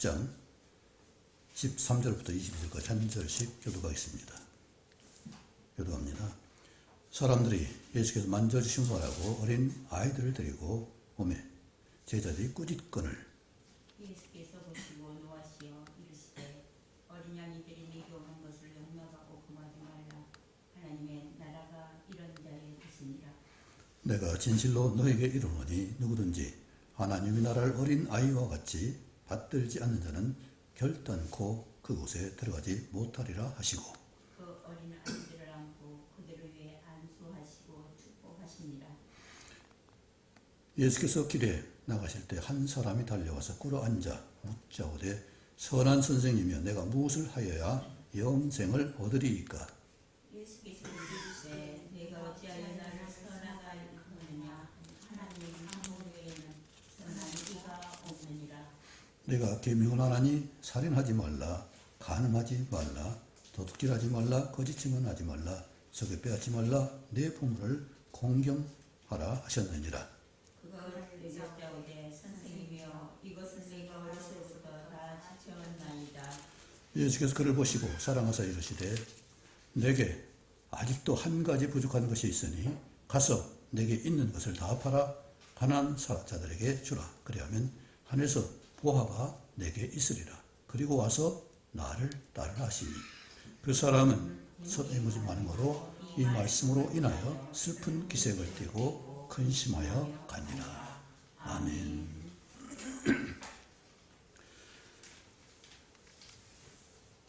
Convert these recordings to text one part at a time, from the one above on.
10장 13절부터 22절까지 한 절씩 교독하겠습니다. 교독합니다. 사람들이 예수께서 만져주신 거라고 어린 아이들을 데리고 오매 제자들이 꾸짖거늘 예수께서 보시고 노하시어 이르시되 어린 양이들이 내게 오는 것을 용납하고 금하지 말라. 하나님의 나라가 이런 자의 뜻이니라. 내가 진실로 너에게 이르노니 누구든지 하나님의 나라를 어린 아이와 같이 받들지 않는 자는 결단코 그곳에 들어가지 못하리라 하시고 그 어린 아이들을 안고 그들을 위해 안수하시고 축복하시니라. 예수께서 길에 나가실 때 한 사람이 달려와서 꿇어앉아 묻자오되 선한 선생님이여 내가 무엇을 하여야 영생을 얻으리이까. 예수께서 이르시되 내가 어찌하여 나를 선하다 일컫느냐. 하나님 한 외에는 선한 이가 없느니라. 내가 계명을 하나니 살인하지 말라, 간음하지 말라, 도둑질하지 말라, 거짓 증언하지 말라, 적에 빼앗지 말라, 내 부모를 공경하라 하셨느니라. 그가 대답하오되 선생님이여 이것은 내가 어려서부터 다 지켜왔나이다. 예수께서 그를 보시고 사랑하사 이르시되 내게 아직도 한 가지 부족한 것이 있으니 가서 내게 있는 것을 다 팔아 가난한 자들에게 주라. 그리하면 하늘에서 보화가 내게 있으리라. 그리고 와서 나를 따르라 하시니 그 사람은 솥에무지 많은 거로 이 말씀으로 인하여 슬픈 기색을 띠고 근심하여 가니라. 아멘.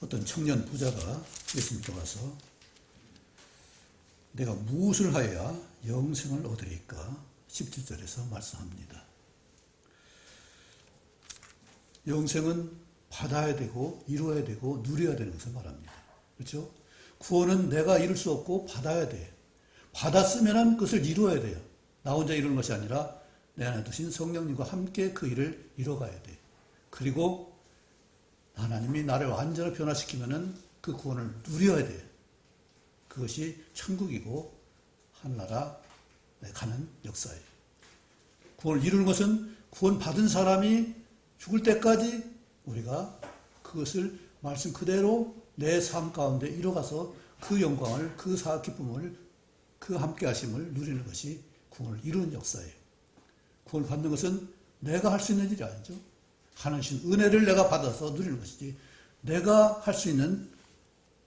어떤 청년 부자가 예수님께 와서 내가 무엇을 하여야 영생을 얻으리까 17절에서 말씀합니다. 영생은 받아야 되고 이루어야 되고 누려야 되는 것을 말합니다. 그렇죠? 구원은 내가 이룰 수 없고 받아야 돼. 받았으면 그것을 이루어야 돼요. 나 혼자 이루는 것이 아니라 내 안에 두신 성령님과 함께 그 일을 이뤄가야 돼. 그리고 하나님이 나를 완전히 변화시키면은 그 구원을 누려야 돼. 그것이 천국이고 하늘나라 가는 역사예요. 구원을 이루는 것은 구원 받은 사람이 죽을 때까지 우리가 그것을 말씀 그대로 내 삶 가운데 이뤄가서 그 영광을, 그 사악 기쁨을, 그 함께 하심을 누리는 것이 구원을 이루는 역사예요. 구원을 받는 것은 내가 할 수 있는 일이 아니죠. 하나님 은혜를 내가 받아서 누리는 것이지 내가 할 수 있는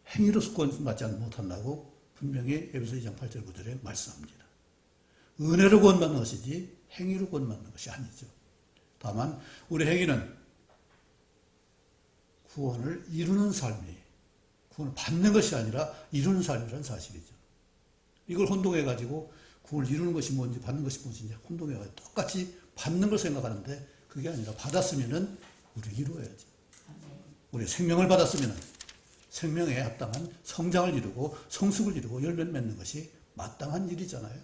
행위로서 구원받지 못한다고 분명히 에베소 2장 8절 9절에 말씀합니다. 은혜로 구원받는 것이지 행위로 구원받는 것이 아니죠. 다만 우리 행위는 구원을 이루는 삶이 구원을 받는 것이 아니라 이루는 삶이라는 사실이죠. 이걸 혼동해가지고 구원을 이루는 것이 뭔지 받는 것이 뭔지 혼동해가지고 똑같이 받는 걸 생각하는데 그게 아니라 받았으면은 우리 이루어야죠. 우리 생명을 받았으면은 생명에 합당한 성장을 이루고 성숙을 이루고 열매를 맺는 것이 마땅한 일이잖아요.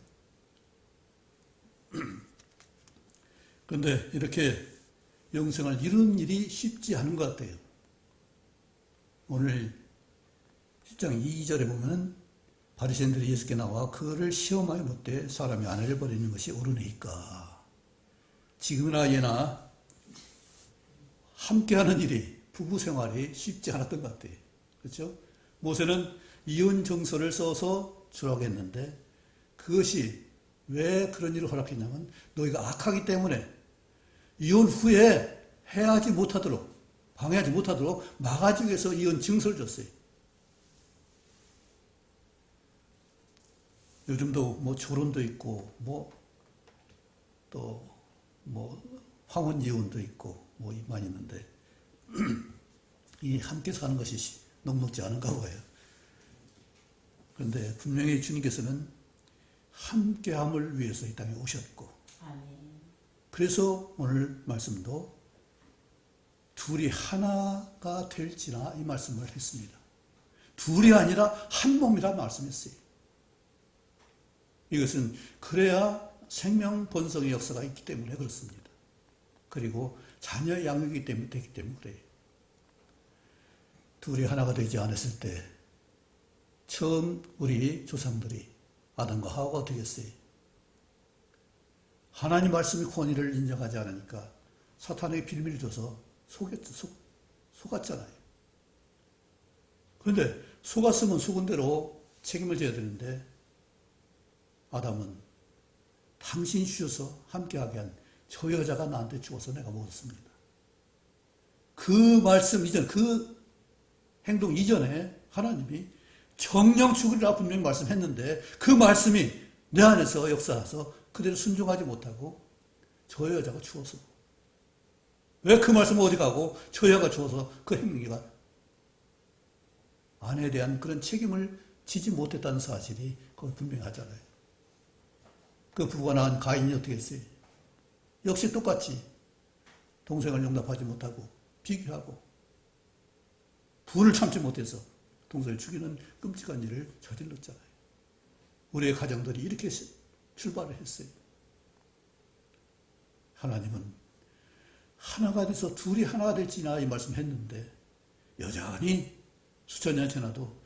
그런데 이렇게 영생을 이루는 일이 쉽지 않은 것 같아요. 오늘 10장 2절에 보면은 바리새인들이 예수께 나와 그를 시험하여 묻되 사람이 아내를 버리는 것이 옳으니까. 지금이나 예나 함께하는 일이 부부 생활이 쉽지 않았던 것 같아요. 그렇죠? 모세는 이혼 정서를 써서 주라고 했는데 그것이 왜 그런 일을 허락했냐면 너희가 악하기 때문에 이혼 후에 해하지 못하도록 방해하지 못하도록 막아주기 위해서 이혼 증서를 줬어요. 요즘도 뭐 조론도 있고 또 황혼 이혼도 있고 많이 있는데 이 함께 사는 것이 녹록지 않은가 봐요. 그런데 분명히 주님께서는 함께함을 위해서 이 땅에 오셨고 그래서 오늘 말씀도 둘이 하나가 될지나 이 말씀을 했습니다. 둘이 아니라 한 몸이라 말씀했어요. 이것은 그래야 생명 본성의 역사가 있기 때문에 그렇습니다. 그리고 자녀 양육이기 때문에 되기 때문에 그래요. 둘이 하나가 되지 않았을 때 처음 우리 조상들이 아담과 하와가 어떻게 했어요? 하나님 말씀의 권위를 인정하지 않으니까 사탄에게 빌미를 줘서 속았잖아요. 그런데 속았으면 속은 대로 책임을 져야 되는데 아담은 당신 주셔서 함께하게 한 저 여자가 나한테 주어서 내가 먹었습니다. 그 말씀 이전, 그 행동 이전에 하나님이 정령 죽으리라 분명히 말씀했는데 그 말씀이 내 안에서 역사해서 그대로 순종하지 못하고 저 여자가 주어서 왜 그 말씀은 어디 가고 저 여자가 주어서 그 행위가 아내에 대한 그런 책임을 지지 못했다는 사실이 거기 분명히 하잖아요. 그 부부가 낳은 가인이 어떻게 했어요? 역시 똑같이 동생을 용납하지 못하고 비교하고 분을 참지 못해서 동생을 죽이는 끔찍한 일을 저질렀잖아요. 우리의 가정들이 이렇게 출발을 했어요. 하나님은 하나가 돼서 둘이 하나가 될지나 이 말씀했는데 여전히 수천 년 지나도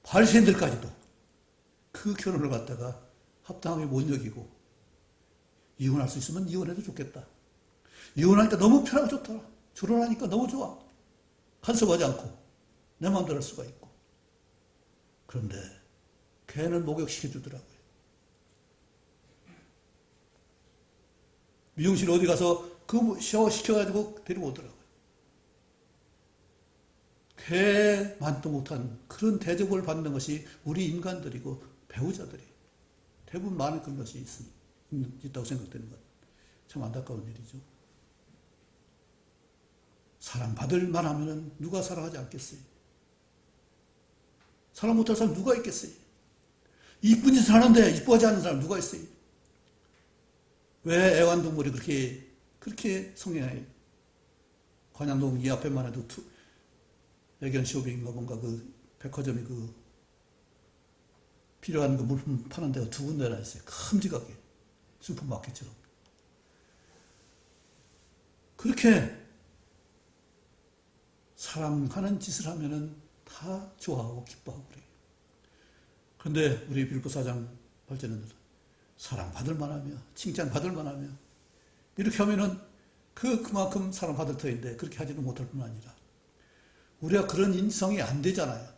바리새인들까지도 그 결혼을 갖다가 합당하게 못 여기고 이혼할 수 있으면 이혼해도 좋겠다. 이혼하니까 너무 편하고 좋더라. 결혼하니까 너무 좋아. 간섭하지 않고 내 마음대로 할 수가 있고. 그런데 걔는 목욕시켜주더라고요. 미용실 어디 가서 그 샤워 시켜가지고 데리고 오더라고요. 걔 만도 못한 그런 대접을 받는 것이 우리 인간들이고 배우자들이 대부분 많은 그런 것이 있다고 생각되는 것. 참 안타까운 일이죠. 사랑받을 만하면 누가 사랑하지 않겠어요? 사랑 못할 사람 누가 있겠어요? 이쁜 짓을 하는데 이뻐하지 않는 사람 누가 있어요? 왜 애완동물이 그렇게 성행해요? 관양동 이 앞에만 해도 애견 쇼핑인가 뭔가 그 백화점이 그 필요한 그 물품 파는 데가 두 군데나 있어요. 큼직하게. 슈퍼마켓처럼. 그렇게 사랑하는 짓을 하면은 다 좋아하고 기뻐하고 그래요. 그런데 우리 빌립보 4장 8절은 사랑받을 만하며 칭찬받을 만하며 이렇게 하면은 그만큼 사랑받을 터인데 그렇게 하지는 못할 뿐 아니라 우리가 그런 인성이 안 되잖아요.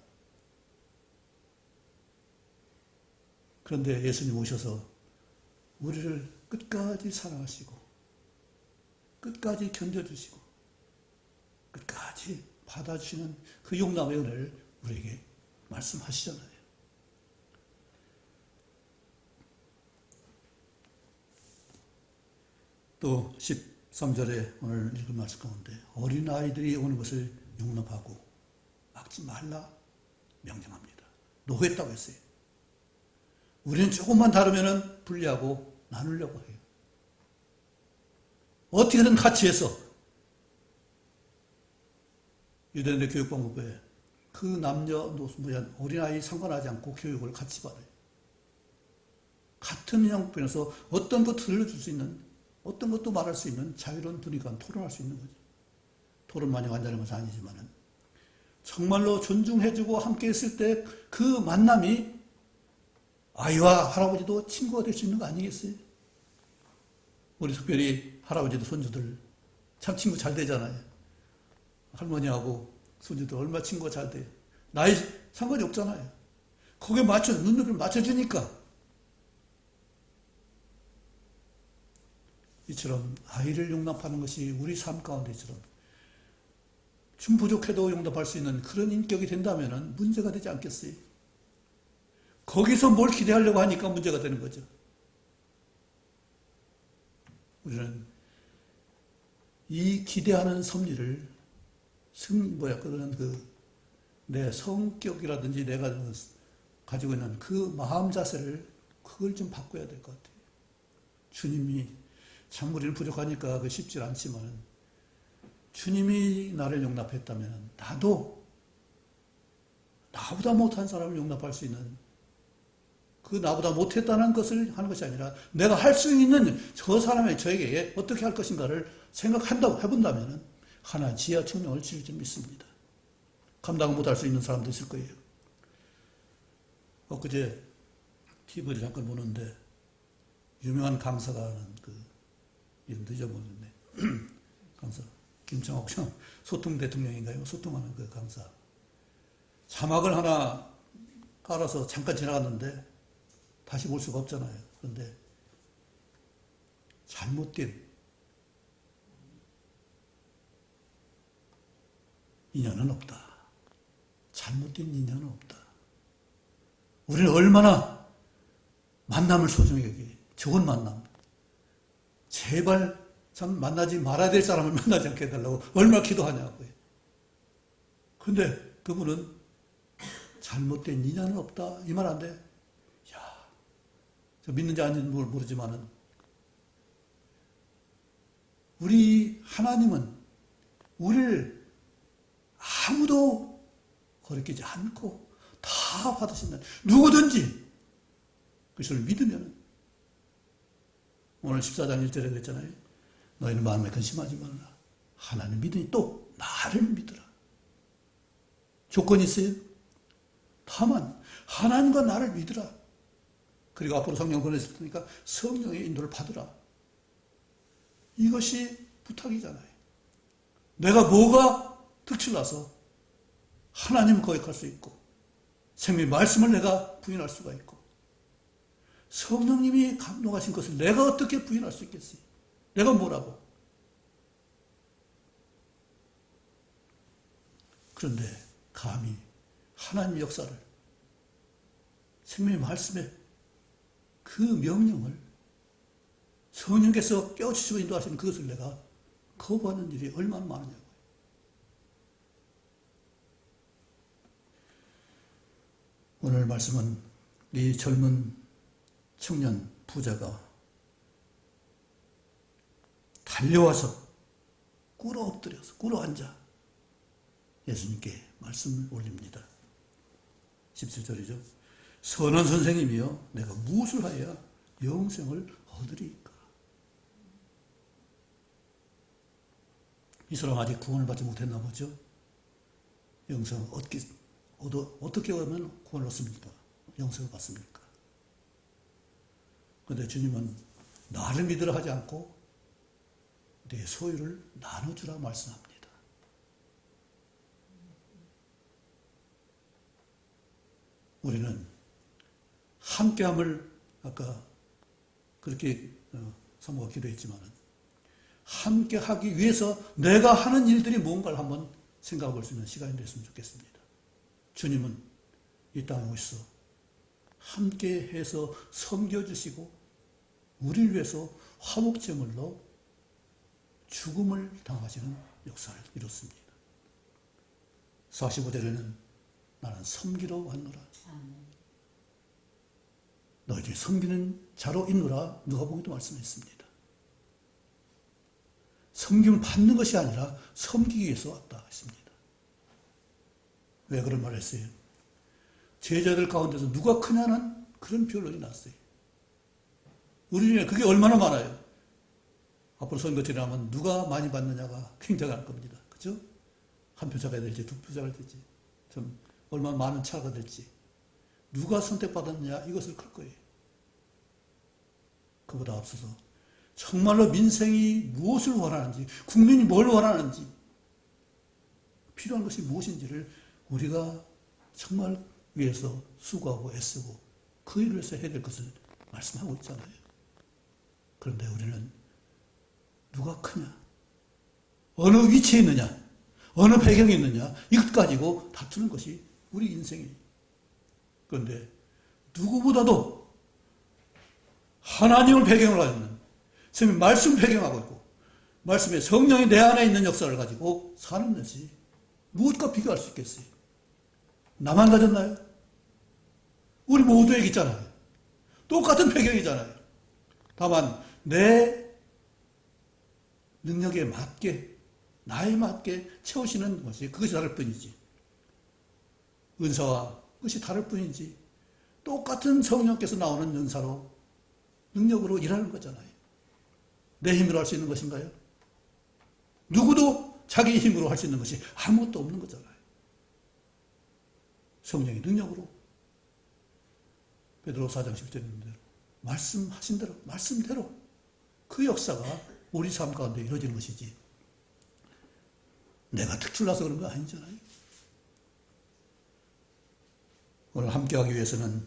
그런데 예수님 오셔서 우리를 끝까지 사랑하시고 끝까지 견뎌주시고 끝까지 받아주시는 그 용납의 은혜를 우리에게 말씀하시잖아요. 또 13절에 오늘 읽은 말씀 가운데 어린아이들이 오는 것을 용납하고 막지 말라 명령합니다. 노했다고 했어요. 우리는 조금만 다르면 분리하고 나누려고 해요. 어떻게든 같이 해서 유대인의 교육방법에 그 남녀노소 어린아이 상관하지 않고 교육을 같이 받아요. 같은 형편에서 어떤 것도 들려줄 수 있는 어떤 것도 말할 수 있는 자유로운 분위기가 토론할 수 있는 거죠. 토론만이 완전한 것은 아니지만 정말로 존중해주고 함께 했을 때 그 만남이 아이와 할아버지도 친구가 될 수 있는 거 아니겠어요? 우리 특별히 할아버지도 손주들 참 친구 잘 되잖아요. 할머니하고 손주들 얼마나 친구가 잘 돼요. 나이 상관이 없잖아요. 거기에 눈높이를 맞춰주니까. 이처럼 아이를 용납하는 것이 우리 삶 가운데처럼 좀 부족해도 용납할 수 있는 그런 인격이 된다면 문제가 되지 않겠어요? 거기서 뭘 기대하려고 하니까 문제가 되는 거죠. 우리는 이 기대하는 섭리를 내 성격이라든지 내가 가지고 있는 그 마음 자세를 그걸 좀 바꿔야 될 것 같아요. 주님이 참 우리는 부족하니까 그 쉽지 않지만 주님이 나를 용납했다면 나도 나보다 못한 사람을 용납할 수 있는 그 나보다 못했다는 것을 하는 것이 아니라 내가 할 수 있는 저 사람의 저에게 어떻게 할 것인가를 해본다면 하나의 지혜와 청명을 지을 줄 믿습니다. 감당을 못할 수 있는 사람도 있을 거예요. 엊그제 TV를 잠깐 보는데 유명한 강사가 하는 그 이름도 잊어먹었네. 강사 김정옥 소통 대통령인가요? 소통하는 그 강사. 자막을 하나 깔아서 잠깐 지나갔는데 다시 볼 수가 없잖아요. 그런데 잘못된 인연은 없다. 잘못된 인연은 없다. 우리는 얼마나 만남을 소중히 여기, 좋은 만남. 제발 참 만나지 말아야 될 사람을 만나지 않게 해달라고 얼마나 기도하냐고요. 근데 그분은 잘못된 인연은 없다. 이 말 안 돼. 야, 저 믿는지 아닌지 모르지만은 우리 하나님은 우리를 아무도 거리끼지 않고 다 받으신다. 누구든지 그것을 믿으면 오늘 14장 1절에 그랬잖아요. 너희는 마음에 근심하지 말라. 하나님 믿으니 또 나를 믿으라. 조건이 있어요. 다만 하나님과 나를 믿으라. 그리고 앞으로 성령 보내실 테니까 성령의 인도를 받으라. 이것이 부탁이잖아요. 내가 뭐가 특출나서 하나님을 거역할 수 있고 생명의 말씀을 내가 부인할 수가 있고 성령님이 감동하신 것을 내가 어떻게 부인할 수 있겠어요? 내가 뭐라고? 그런데 감히 하나님 역사를 생명의 말씀에 그 명령을 성령께서 깨우치시고 인도하시는 그것을 내가 거부하는 일이 얼마나 많으냐고요. 오늘 말씀은 이 젊은 청년 부자가 달려와서 꿇어 엎드려서 꿇어 앉아 예수님께 말씀을 올립니다. 17절이죠. 선한 선생님이여 내가 무엇을 하여야 영생을 얻으리이까. 이 사람 아직 구원을 받지 못했나 보죠. 영생을 어떻게 하면 구원을 얻습니까? 영생을 받습니까? 그런데 주님은 나를 믿으라 하지 않고 내 소유를 나눠주라 말씀합니다. 우리는 함께함을 아까 그렇게 사모가 기도했지만 함께하기 위해서 내가 하는 일들이 뭔가를 한번 생각해 볼 수 있는 시간이 됐으면 좋겠습니다. 주님은 이 땅에 오셔서 함께해서 섬겨주시고 우리를 위해서 화목제물로 죽음을 당하시는 역사를 이뤘습니다. 45절에는 나는 섬기러 왔노라. 너희들이 섬기는 자로 있노라. 누가복음에도 말씀했습니다. 섬김을 받는 것이 아니라 섬기기 위해서 왔다 했습니다. 왜 그런 말을 했어요? 제자들 가운데서 누가 크냐는 그런 변론이 났어요. 우리 중에 그게 얼마나 많아요. 앞으로 선거 지나면 누가 많이 받느냐가 굉장할 겁니다. 그죠? 한 표 차가 될지 두 표 차가 될지 좀 얼마나 많은 차가 될지 누가 선택받았느냐 이것을 클 거예요. 그보다 앞서서 정말로 민생이 무엇을 원하는지 국민이 뭘 원하는지 필요한 것이 무엇인지를 우리가 정말 위해서 수고하고 애쓰고 그 일을 위해서 해야 될 것을 말씀하고 있잖아요. 그런데 우리는 누가 크냐 어느 위치에 있느냐 어느 배경에 있느냐 이것 가지고 다투는 것이 우리 인생이에요. 그런데 누구보다도 하나님을 배경으로 하고 있는 성경 말씀 배경하고 있고 말씀에 성령이 내 안에 있는 역사를 가지고 사는 것이 무엇과 비교할 수 있겠어요? 나만 가졌나요? 우리 모두에게 있잖아요. 똑같은 배경이잖아요. 다만 내 능력에 맞게 나에 맞게 채우시는 것이 그것이 다를 뿐이지 은사와 그것이 다를 뿐이지 똑같은 성령께서 나오는 은사로 능력으로 일하는 거잖아요. 내 힘으로 할 수 있는 것인가요? 누구도 자기 힘으로 할 수 있는 것이 아무것도 없는 거잖아요. 성령의 능력으로 베드로 4장 10절에 있는 대로 말씀하신 대로 말씀대로 그 역사가 우리 삶 가운데 이루어지는 것이지 내가 특출나서 그런 거 아니잖아요. 오늘 함께하기 위해서는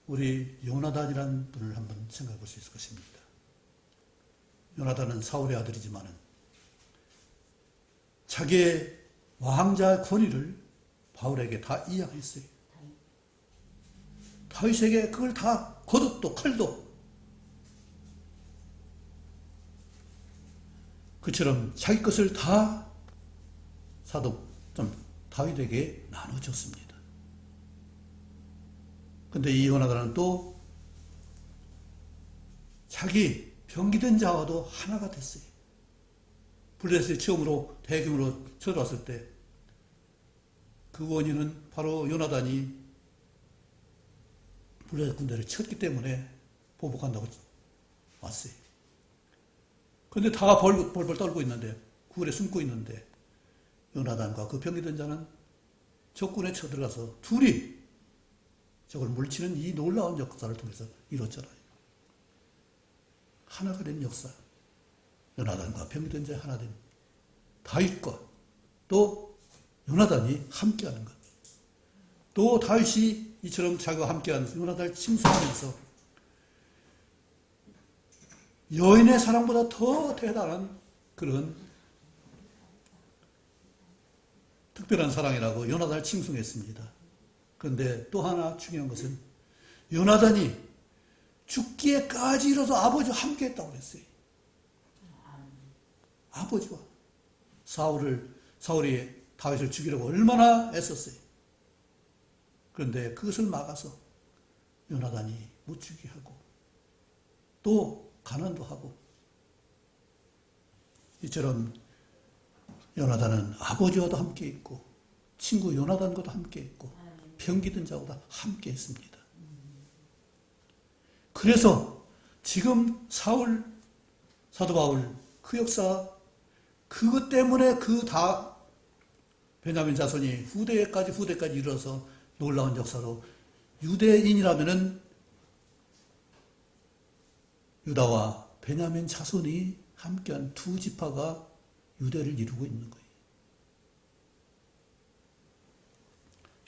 우리 요나단이라는 분을 한번 생각해 볼 수 있을 것입니다. 요나단은 사울의 아들이지만은 자기의 왕자의 권위를 바울에게 다 이양했어요. 다윗에게 그걸 다 겉옷도 칼도 그처럼 자기 것을 다 다윗에게 나눠줬습니다. 근데 이 요나단은 또 자기 병기된 자와도 하나가 됐어요. 블레셋이 처음으로 대규모로 쳐들어왔을 때 그 원인은 바로 요나단이 블레셋 군대를 쳤기 때문에 보복한다고 왔어요. 그런데 다 벌벌 떨고 있는데 굴에 숨고 있는데 요나단과 그 병기된 자는 적군에 쳐들어가서 둘이 적을 물치는 이 놀라운 역사를 통해서 이뤘잖아요. 하나가 된 역사. 요나단과 병기된 자의 하나 된 다윗과 또 요나단이 함께하는 것. 또 다윗이 이처럼 자기와 함께하는 요나단을 칭송하면서 여인의 사랑보다 더 대단한 그런 특별한 사랑이라고 요나단을 칭송했습니다. 그런데 또 하나 중요한 것은 요나단이 죽기에까지 이뤄서 아버지와 함께했다고 그랬어요. 아버지와 사울이 다윗을 죽이려고 얼마나 애썼어요. 그런데 그것을 막아서 요나단이 못 죽게 하고 또 가난도 하고 이처럼 요나단은 아버지와도 함께 있고 친구 요나단과도 함께 있고 병기든 자보다 함께 했습니다. 그래서 지금 사도 바울 그 역사 그것 때문에 베냐민 자손이 후대까지 이르러서 놀라운 역사로 유대인이라면은 유다와 베냐민 자손이 함께한 두 지파가 유대를 이루고 있는 거예요.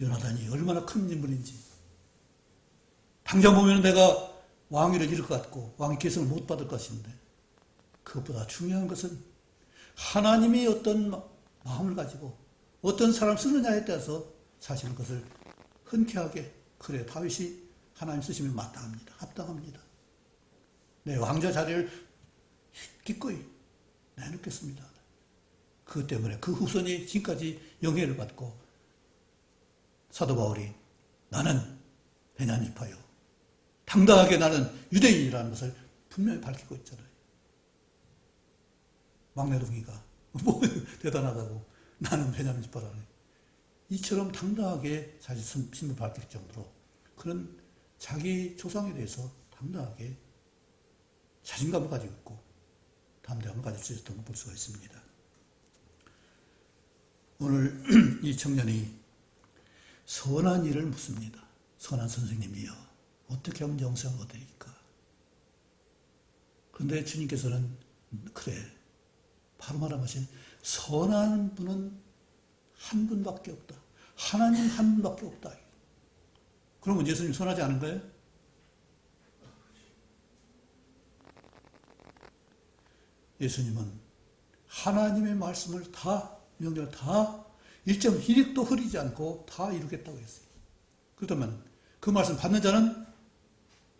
요나단이 얼마나 큰 인물인지. 당장 보면 내가 왕위를 잃을 것 같고 왕의 계승을 못 받을 것인데 그것보다 중요한 것은 하나님이 어떤 마음을 가지고 어떤 사람 쓰느냐에 따라서 사실은 그것을 흔쾌하게 그래 다윗이 하나님 쓰시면 마땅합니다. 합당합니다. 내 왕자 자리를 기꺼이 내놓겠습니다. 그것 때문에 그 후손이 지금까지 영예를 받고 사도 바울이 나는 베냐민파요. 당당하게 나는 유대인이라는 것을 분명히 밝히고 있잖아요. 막내동이가 뭐 대단하다고 나는 베냐민 지파라네. 이처럼 당당하게 자기 신분을 밝힐 정도로 그런 자기 조상에 대해서 당당하게 자신감을 가지고 있고 담대함을 가질 수 있었던 걸 볼 수가 있습니다. 오늘 이 청년이 선한 일을 묻습니다. 선한 선생님이여 어떻게 하면 영생을 얻으리까? 그런데 주님께서는 그래 바로 말하신 선한 분은 한 분밖에 없다. 하나님 한 분밖에 없다. 그러면 예수님 선하지 않은가요? 예수님은 하나님의 말씀을 다 명령을 다 1.1획도 흐리지 않고 다 이루겠다고 했어요. 그렇다면 그 말씀 받는 자는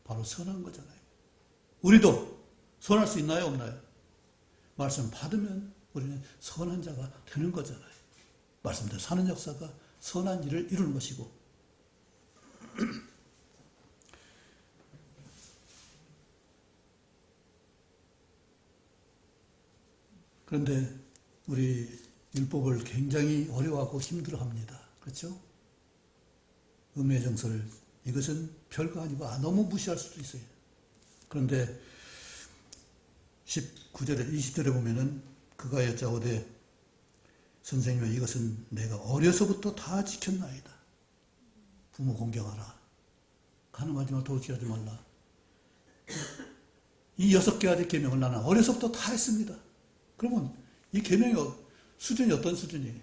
바로 선한 거잖아요. 우리도 선할 수 있나요? 없나요? 말씀 받으면 우리는 선한 자가 되는 거잖아요. 말씀대로 사는 역사가 선한 일을 이루는 것이고 그런데 우리 율법을 굉장히 어려워하고 힘들어합니다. 그렇죠? 음의 정설 이것은 별거 아니고 너무 무시할 수도 있어요. 그런데 19절에 20절에 보면은 그가 여짜오되 선생님아 이것은 내가 어려서부터 다 지켰나이다. 부모 공경하라. 가늠하지 말라. 도둑질하지 말라. 이 6가지 계명을 나는 어려서부터 다 했습니다. 그러면 이 계명이 수준이 어떤 수준이에요?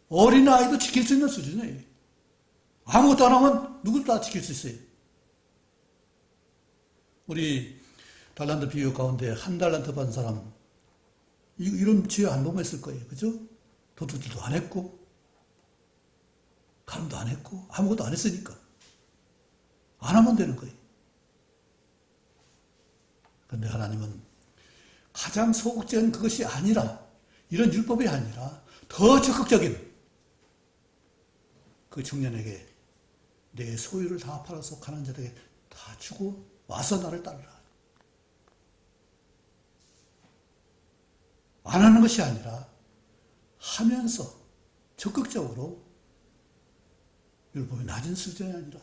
어린아이도 지킬 수 있는 수준이에요. 아무것도 안 하면 누구도 다 지킬 수 있어요. 우리 달란트 비유 가운데 한 달란트 받은 사람, 이런 지혜 안 보면 있을 거예요. 그죠? 도둑질도 안 했고, 가늠도 안 했고, 아무것도 안 했으니까. 안 하면 되는 거예요. 그런데 하나님은 가장 소극적인 그것이 아니라, 이런 율법이 아니라, 더 적극적인 그 청년에게 내 소유를 다 팔아서 가난한 자들에게 다 주고 와서 나를 따르라. 안 하는 것이 아니라 하면서 적극적으로 율법의 낮은 수준이 아니라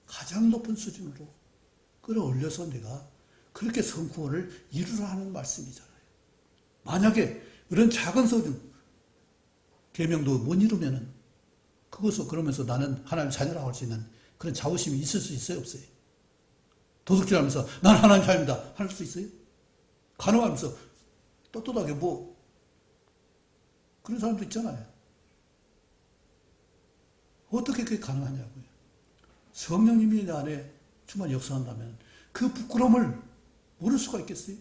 가장 높은 수준으로 끌어올려서 내가 그렇게 성구원을 이루라 하는 말씀이잖아요. 만약에 이런 작은 수준 계명도 못 이루면은 그것을 그러면서 나는 하나님 자녀라고 할 수 있는 그런 자부심이 있을 수 있어요, 없어요? 도둑질하면서 나는 하나님 자녀입니다 할 수 있어요? 간호하면서 떳떳하게 그런 사람도 있잖아요. 어떻게 그게 가능하냐고요. 성령님이 내 안에 충만히 역사한다면 그 부끄러움을 모를 수가 있겠어요?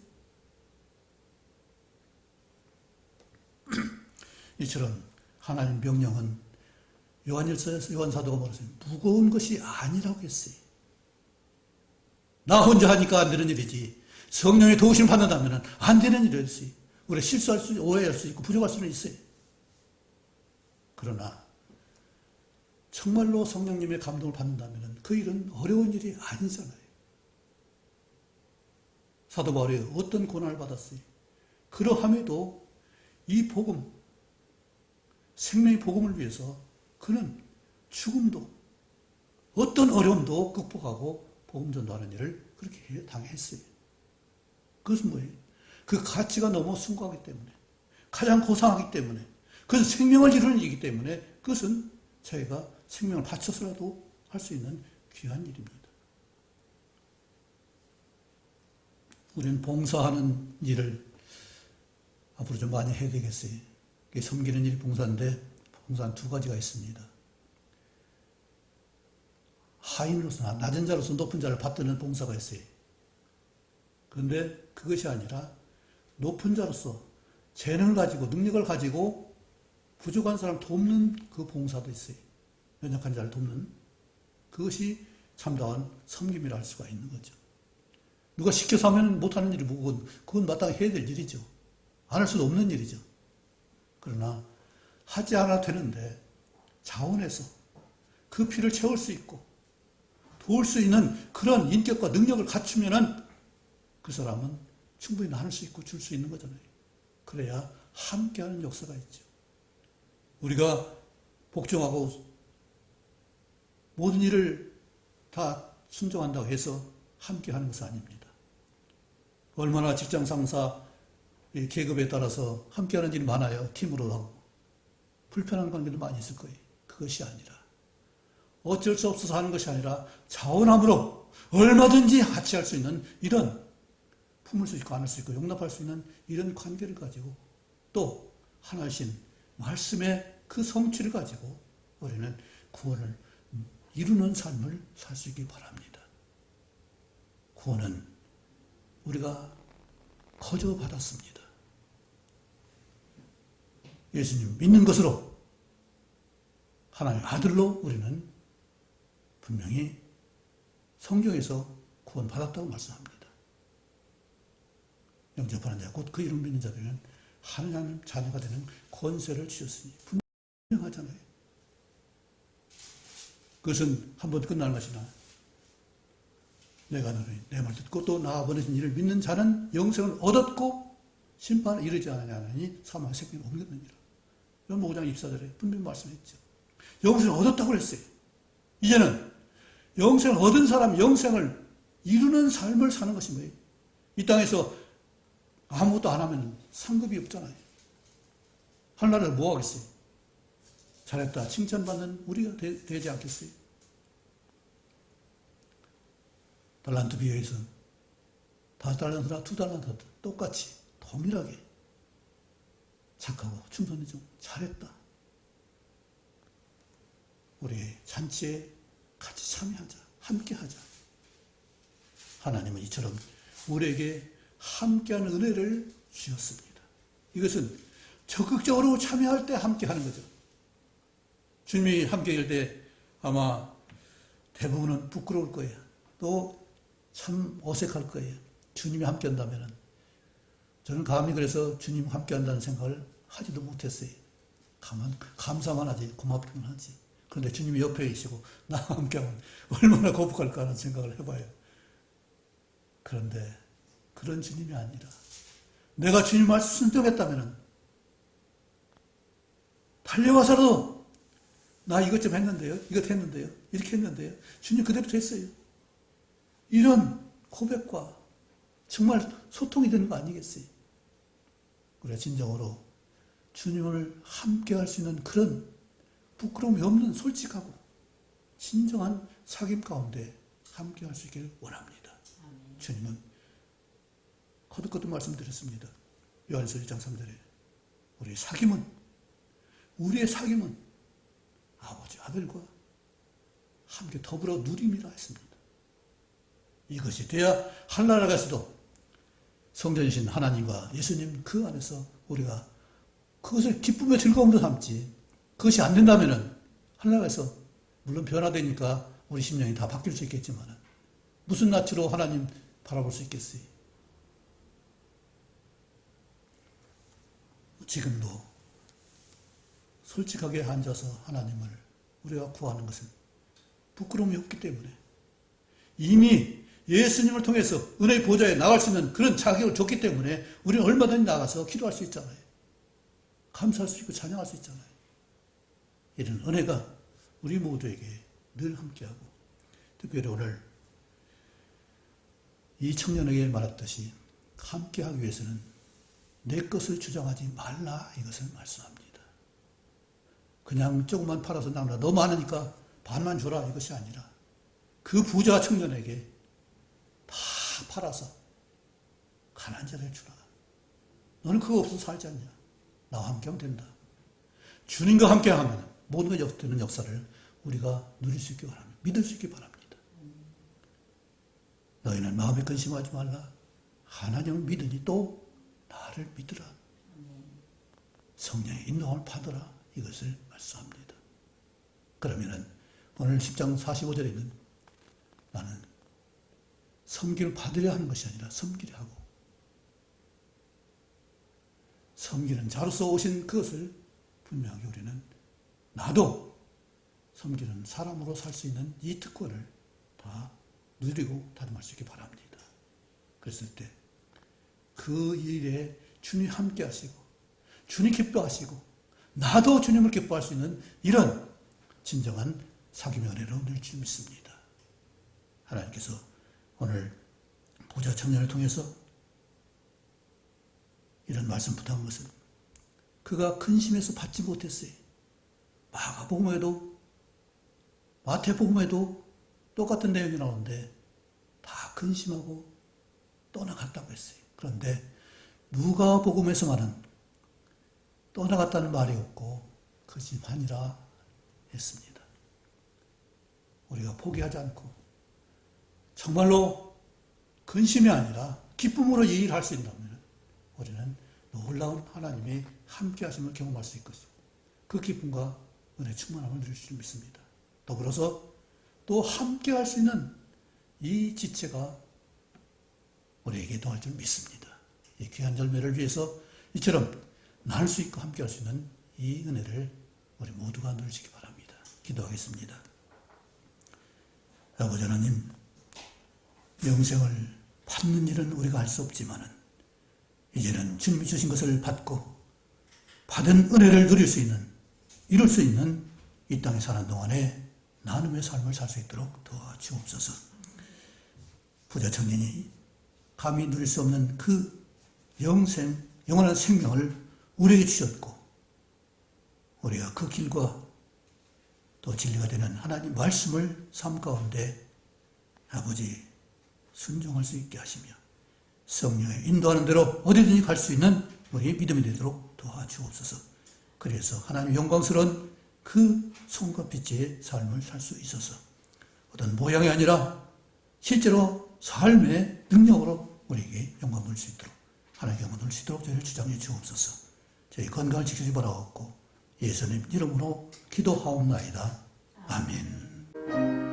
이처럼 하나님 명령은 요한일서에서 요한사도가 말했어요. 무거운 것이 아니라고 했어요. 나 혼자 하니까 안 되는 일이지. 성령의 도우심을 받는다면 안 되는 일이었어요. 우리가 실수할 수, 오해할 수 있고 부족할 수는 있어요. 그러나 정말로 성령님의 감동을 받는다면 그 일은 어려운 일이 아니잖아요. 사도 바울이 어떤 고난을 받았어요. 그러함에도 이 복음, 생명의 복음을 위해서 그는 죽음도 어떤 어려움도 극복하고 복음 전도하는 일을 그렇게 당했어요. 그것은 뭐예요? 그 가치가 너무 숭고하기 때문에, 가장 고상하기 때문에, 그래서 생명을 이루는 일이기 때문에 그것은 자기가 생명을 바쳐서라도 할 수 있는 귀한 일입니다. 우리는 봉사하는 일을 앞으로 좀 많이 해야 되겠어요. 섬기는 일이 봉사인데 봉사는 두 가지가 있습니다. 하인으로서, 낮은 자로서 높은 자를 받드는 봉사가 있어요. 그런데 그것이 아니라 높은 자로서 재능을 가지고 능력을 가지고 부족한 사람 돕는 그 봉사도 있어요. 연약한 자를 돕는 그것이 참다운 섬김이라 할 수가 있는 거죠. 누가 시켜서 하면 못하는 일이 뭐고 그건 마땅히 해야 될 일이죠. 안 할 수도 없는 일이죠. 그러나 하지 않아도 되는데 자원해서 그 필요를 채울 수 있고 도울 수 있는 그런 인격과 능력을 갖추면은 그 사람은 충분히 나눌 수 있고 줄 수 있는 거잖아요. 그래야 함께하는 역사가 있죠. 우리가 복종하고 모든 일을 다 순종한다고 해서 함께하는 것은 아닙니다. 얼마나 직장 상사 계급에 따라서 함께하는 일이 많아요. 팀으로 하고. 불편한 관계도 많이 있을 거예요. 그것이 아니라 어쩔 수 없어서 하는 것이 아니라 자원함으로 얼마든지 같이 할 수 있는 이런 품을 수 있고 안을 수 있고 용납할 수 있는 이런 관계를 가지고 또 하나신 말씀의 그 성취를 가지고 우리는 구원을 이루는 삶을 살 수 있기 바랍니다. 구원은 우리가 거저 받았습니다. 예수님 믿는 것으로 하나님의 아들로 우리는 분명히 성경에서 구원받았다고 말씀합니다. 영접하는 자, 곧 그 이름 믿는 자들은 하나님 자녀가 되는 권세를 주셨으니 분명하잖아요. 그것은 한 번 끝나는 것이나 내가 너를 내 말 듣고 또 나와 보내신 이를 믿는 자는 영생을 얻었고 심판을 이르지 않으니 사망의 생명을 옮겼느니라. 요한복음 5장 24절에 분명히 말씀했죠. 영생을 얻었다고 그랬어요. 이제는 영생을 얻은 사람 영생을 이루는 삶을 사는 것이 뭐예요? 이 땅에서 아무것도 안 하면 상급이 없잖아요. 하늘나라를 뭐 하겠어요? 잘했다 칭찬받는 우리가 되지 않겠어요? 달란트 비유에서 5달란트나 2달란트 똑같이 동일하게 착하고 충성이 좀 잘했다. 우리 잔치에 같이 참여하자. 함께하자. 하나님은 이처럼 우리에게 함께하는 은혜를 주셨습니다. 이것은 적극적으로 참여할 때 함께하는 거죠. 주님이 함께할 때 아마 대부분은 부끄러울 거예요. 또 참 어색할 거예요. 주님이 함께한다면. 저는 감히 그래서 주님 함께한다는 생각을 하지도 못했어요. 감사만 하지, 고맙기만 하지. 그런데 주님이 옆에 계시고 나와 함께하면 얼마나 거북할까 하는 생각을 해봐요. 그런데 그런 주님이 아니라 내가 주님 말씀 순종했다면 달려와서도 나 이것 좀 했는데요, 이것 했는데요, 이렇게 했는데요, 주님 그대로 됐어요. 이런 고백과 정말 소통이 되는 거 아니겠어요? 우리가 진정으로 주님을 함께할 수 있는 그런 부끄러움이 없는 솔직하고 진정한 사귐 가운데 함께할 수 있기를 원합니다. 아멘. 주님은 거듭거듭 말씀드렸습니다. 요한일서 1장 3절에 우리의 사귐은 아버지 아들과 함께 더불어 누림이라 했습니다. 이것이 돼야 하늘나라에서도 성전이신 하나님과 예수님 그 안에서 우리가 그것을 기쁨의 즐거움으로 삼지, 그것이 안 된다면은 하늘나라에서 물론 변화되니까 우리 심령이 다 바뀔 수 있겠지만 무슨 낯으로 하나님 바라볼 수 있겠어요? 지금도 솔직하게 앉아서 하나님을 우리가 구하는 것은 부끄러움이 없기 때문에 이미 예수님을 통해서 은혜의 보좌에 나갈 수 있는 그런 자격을 줬기 때문에 우리는 얼마든지 나가서 기도할 수 있잖아요. 감사할 수 있고 찬양할 수 있잖아요. 이런 은혜가 우리 모두에게 늘 함께하고, 특별히 오늘 이 청년에게 말했듯이 함께하기 위해서는 내 것을 주장하지 말라, 이것을 말씀합니다. 그냥 조금만 팔아서 나누라, 너 많으니까 반만 줘라, 이것이 아니라 그 부자 청년에게 다 팔아서 가난한 자를 주라. 너는 그거 없어서 살지 않냐? 나와 함께하면 된다. 주님과 함께하면 모든 것 되는 역사를 우리가 누릴 수 있기 바랍니다. 믿을 수 있기 바랍니다. 너희는 마음에 근심하지 말라. 하나님을 믿으니 또 나를 믿으라. 성령의 인도함을 받으라. 이것을 말씀합니다. 그러면은 오늘 10장 45절에 있는 나는 섬기를 받으려 하는 것이 아니라 섬기려 하고, 섬기는 자로서 오신 그것을 분명하게 우리는 나도 섬기는 사람으로 살 수 있는 이 특권을 다 누리고 다짐할 수 있기 바랍니다. 그랬을 때 그 일에 주님 함께 하시고 주님 기뻐하시고 나도 주님을 기뻐할 수 있는 이런 진정한 사귐의 은혜로 늘 줄 믿습니다. 하나님께서 오늘 보좌 청년을 통해서 이런 말씀 부탁한 것은 그가 근심해서 받지 못했어요. 마가복음에도 마태복음에도 똑같은 내용이 나오는데 다 근심하고 떠나갔다고 했어요. 그런데 누가복음에서만은 떠나갔다는 말이 없고 그것이 아니라 했습니다. 우리가 포기하지 않고 정말로 근심이 아니라 기쁨으로 이 일을 할 수 있다면 우리는 놀라운 하나님의 함께 하심을 경험할 수 있을 것이고 그 기쁨과 은혜 충만함을 누릴 줄 믿습니다. 더불어서 또 함께 할 수 있는 이 지체가 우리에게 도할 줄 믿습니다. 이 귀한 열매를 위해서 이처럼 나눌 수 있고 함께 할 수 있는 이 은혜를 우리 모두가 누리시기 바랍니다. 기도하겠습니다. 아버지 하나님, 영생을 받는 일은 우리가 할 수 없지만은 이제는 주님이 주신 것을 받고 받은 은혜를 누릴 수 있는, 이룰 수 있는 이 땅에 사는 동안에 나눔의 삶을 살 수 있도록 도와주옵소서. 부자 청년이 감히 누릴 수 없는 그 영원한 생명을 우리에게 주셨고 우리가 그 길과 또 진리가 되는 하나님 말씀을 삶 가운데 아버지 순종할 수 있게 하시며 성령의 인도하는 대로 어디든지 갈 수 있는 우리 믿음이 되도록 도와주옵소서. 그래서 하나님 영광스러운 그 손과 빛의 삶을 살 수 있어서 어떤 모양이 아니라 실제로 삶의 능력으로 우리에게 영광 돌릴 수 있도록 하나님께 영광 돌릴 수 있도록 저희를 주장해 주옵소서. 저희 건강을 지키지 바라옵고 예수님 이름으로 기도하옵나이다. 아멘.